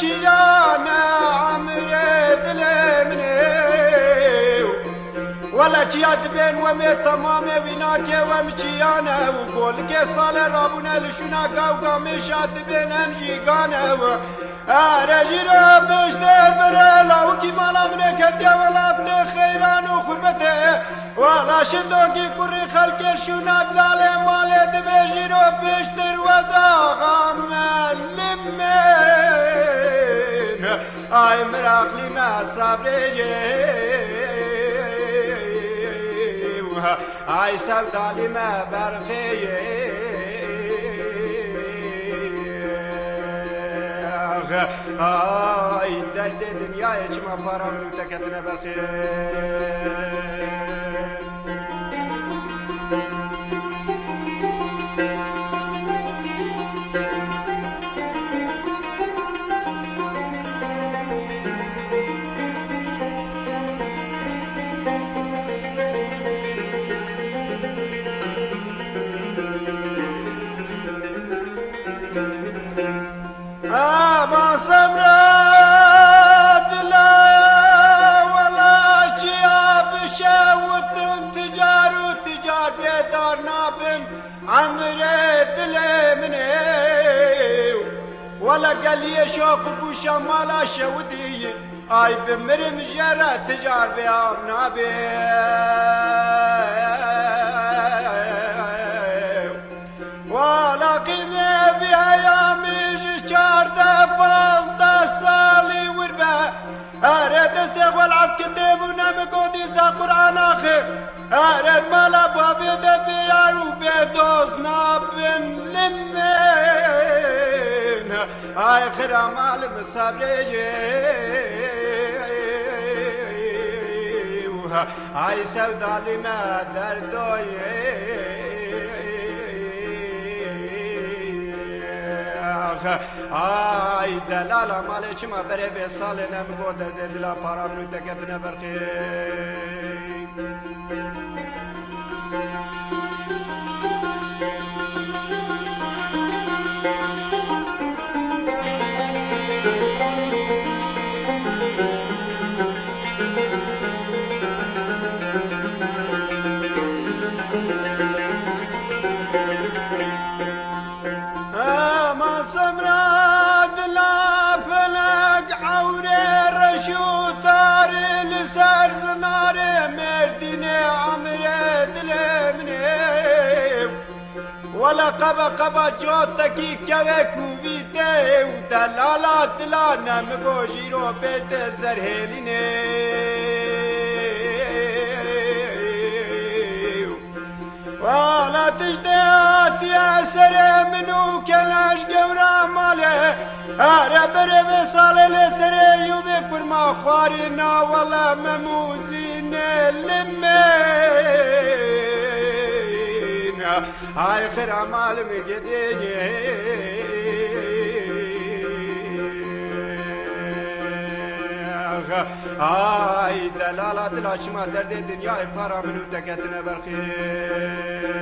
چیانه عمره دلمنه ولا چیاد بین و می تمام ویناکه و مچیانه و گل که سال رابونه لشونا گاو میشاد بین هم جیگانه و رجی رو بشتر بره لاوکی مالا منه کده ولات خیران و خربته ولا شدوکی کری خلک شونا داله ماله دبیجی رو بشتر وزاغم لمن آی مراقلی ما صبره آی سودالی ما برخیه آی درد دنیای چما پارا منو تکتنه بخیر ما صبرت لا ولا شيا بشوت تجار وتجار بيدار نابن عمرت لمني ولا قال لي شوق بوشا مالا شودي اي بمرم جرى تجار بياب نابي ولا قذي بها سالي وربا أريد استغوال عبد كتاب ونام قديس قرآن آخر أريد مالا بابي دبيار وبيدوز نابن لمن آخر عمال مصابري آي سودالي ما دردوي آی دلالا مالی چما بره به سال نمگو دلا پارا منو تکتنه برخی ولا قبا جوتكي كويكو فيتي ودلالات لا نمغو جيرو بيت زرهليني ولا تجديات يا سري منو كلاش قورا ماله ربر بصالي لسري يومي كرما خوارينا ولا مموزين لمي هاي خير عمال مقديني هاي دلالة دلاش ما درد الدنيا بارا منو تكتنا بالخير